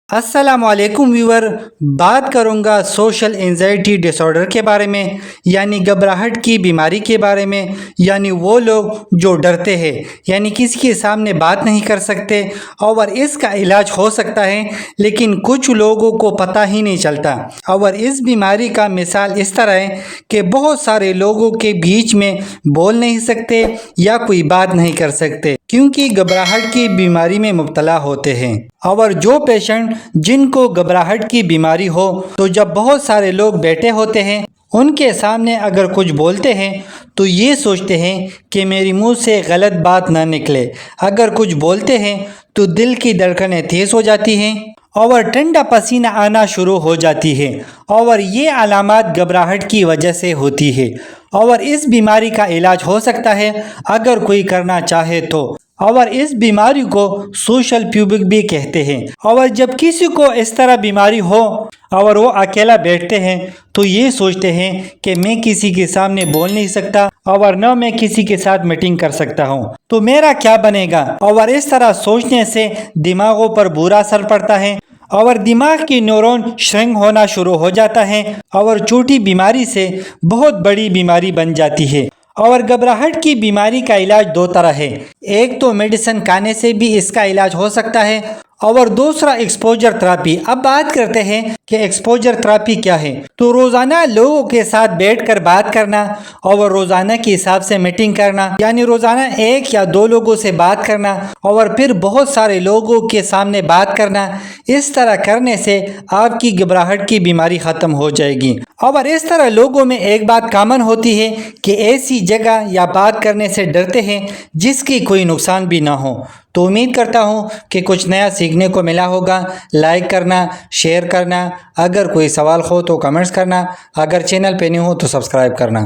السلام علیکم ویور، بات کروں گا سوشل انزائٹی ڈس آرڈر کے بارے میں، یعنی گھبراہٹ کی بیماری کے بارے میں۔ یعنی وہ لوگ جو ڈرتے ہیں، یعنی کسی کے سامنے بات نہیں کر سکتے، اور اس کا علاج ہو سکتا ہے لیکن کچھ لوگوں کو پتہ ہی نہیں چلتا۔ اور اس بیماری کا مثال اس طرح ہے کہ بہت سارے لوگوں کے بیچ میں بول نہیں سکتے یا کوئی بات نہیں کر سکتے کیونکہ گھبراہٹ کی بیماری میں مبتلا ہوتے ہیں۔ اور جو پیشنٹ جن کو گھبراہٹ کی بیماری ہو تو جب بہت سارے لوگ بیٹھے ہوتے ہیں ان کے سامنے اگر کچھ بولتے ہیں تو یہ سوچتے ہیں کہ میری منہ سے غلط بات نہ نکلے۔ اگر کچھ بولتے ہیں تو دل کی دھڑکنیں تیز ہو جاتی ہیں اور ٹھنڈا پسینہ آنا شروع ہو جاتی ہے، اور یہ علامات گھبراہٹ کی وجہ سے ہوتی ہے۔ اور اس بیماری کا علاج ہو سکتا ہے اگر کوئی کرنا چاہے تو۔ اور اس بیماری کو سوشل پیوبک بھی کہتے ہیں۔ اور جب کسی کو اس طرح بیماری ہو اور وہ اکیلا بیٹھتے ہیں تو یہ سوچتے ہیں کہ میں کسی کے سامنے بول نہیں سکتا اور نہ میں کسی کے ساتھ میٹنگ کر سکتا ہوں، تو میرا کیا بنے گا۔ اور اس طرح سوچنے سے دماغوں پر برا اثر پڑتا ہے اور دماغ کی نیورون شرنک ہونا شروع ہو جاتا ہے اور چھوٹی بیماری سے بہت بڑی بیماری بن جاتی ہے۔ اور گھبراہٹ کی بیماری کا علاج دو طرح ہے، ایک تو میڈیسن کھانے سے بھی اس کا علاج ہو سکتا ہے اور دوسرا ایکسپوجر تھراپی۔ اب بات کرتے ہیں کہ ایکسپوجر تھراپی کیا ہے۔ تو روزانہ لوگوں کے ساتھ بیٹھ کر بات کرنا اور روزانہ کے حساب سے میٹنگ کرنا، یعنی روزانہ ایک یا دو لوگوں سے بات کرنا اور پھر بہت سارے لوگوں کے سامنے بات کرنا، اس طرح کرنے سے آپ کی گھبراہٹ کی بیماری ختم ہو جائے گی۔ اور اس طرح لوگوں میں ایک بات کامن ہوتی ہے کہ ایسی جگہ یا بات کرنے سے ڈرتے ہیں جس کی کوئی نقصان بھی نہ ہو۔ تو امید کرتا ہوں کہ کچھ نیا سیکھنے کو ملا ہوگا۔ لائک کرنا، شیئر کرنا، اگر کوئی سوال ہو تو کمنٹس کرنا، اگر چینل پہ نہیں ہو تو سبسکرائب کرنا۔